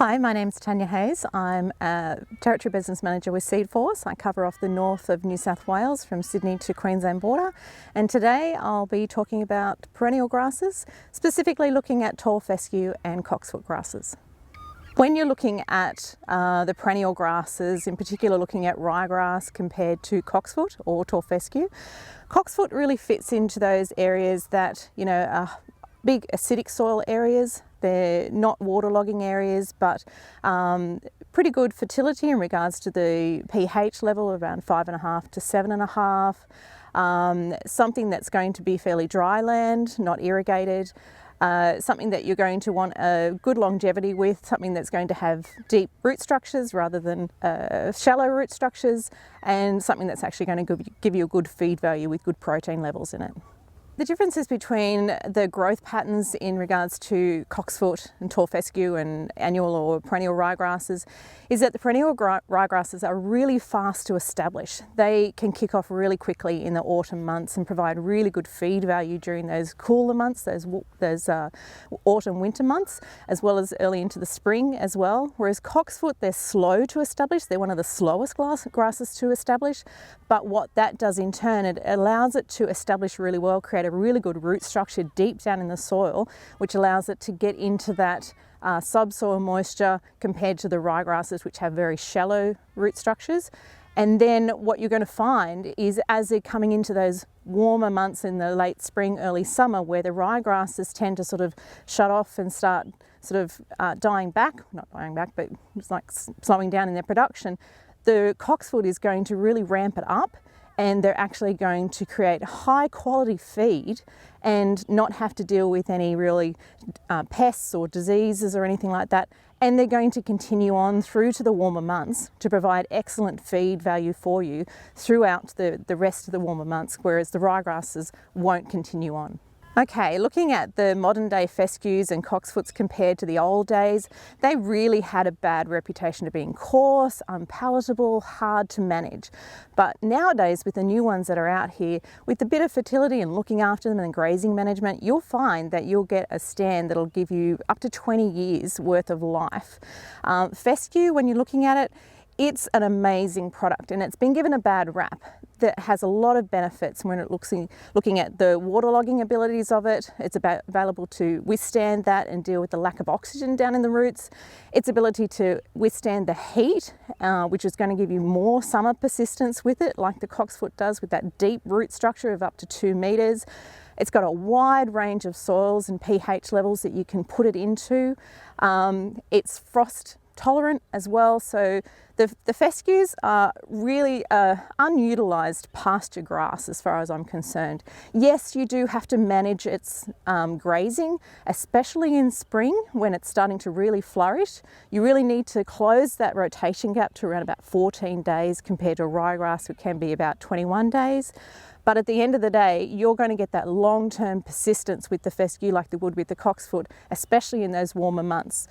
Hi, my name's Tanya Hayes. I'm a Territory Business Manager with Seed Force. I cover off the north of New South Wales from Sydney to Queensland border, and today I'll be talking about perennial grasses, specifically looking at tall fescue and cocksfoot grasses. When you're looking at the perennial grasses, in particular looking at ryegrass compared to cocksfoot or tall fescue, cocksfoot really fits into those areas that, are big acidic soil areas. They're not waterlogging areas, but pretty good fertility in regards to the pH level, around 5.5 to 7.5. Something that's going to be fairly dry land, not irrigated. Something that you're going to want a good longevity with, something that's going to have deep root structures rather than shallow root structures, and something that's actually going to give you a good feed value with good protein levels in it. The differences between the growth patterns in regards to cocksfoot and tall fescue and annual or perennial ryegrasses is that the perennial ryegrasses are really fast to establish. They can kick off really quickly in the autumn months and provide really good feed value during those cooler months, those autumn winter months, as well as early into the spring as well. Whereas cocksfoot, they're slow to establish. They're one of the slowest grasses to establish, but what that does in turn, it allows it to establish really well, create a really good root structure deep down in the soil, which allows it to get into that subsoil moisture compared to the ryegrasses, which have very shallow root structures. And then what you're going to find is as they're coming into those warmer months in the late spring, early summer, where the ryegrasses tend to sort of shut off and start sort of not dying back, but it's like slowing down in their production, the cocksfoot is going to really ramp it up, and they're actually going to create high quality feed and not have to deal with any really pests or diseases or anything like that. And they're going to continue on through to the warmer months to provide excellent feed value for you throughout the rest of the warmer months, whereas the ryegrasses won't continue on. Okay, looking at the modern day fescues and cocksfoots compared to the old days, they really had a bad reputation of being coarse, unpalatable, hard to manage. But nowadays, with the new ones that are out here, with a bit of fertility and looking after them and grazing management, you'll find that you'll get a stand that'll give you up to 20 years worth of life. Fescue, when you're looking at it, it's an amazing product, and it's been given a bad rap that has a lot of benefits when looking at the waterlogging abilities of it. It's available to withstand that and deal with the lack of oxygen down in the roots. Its ability to withstand the heat, which is going to give you more summer persistence with it, like the cocksfoot does with that deep root structure of up to 2 meters. It's got a wide range of soils and pH levels that you can put it into. It's frost tolerant as well, so the fescues are really unutilized pasture grass as far as I'm concerned. Yes, you do have to manage its grazing, especially in spring when it's starting to really flourish. You really need to close that rotation gap to around about 14 days compared to ryegrass, which can be about 21 days. But at the end of the day, you're going to get that long-term persistence with the fescue like they would with the cocksfoot, especially in those warmer months.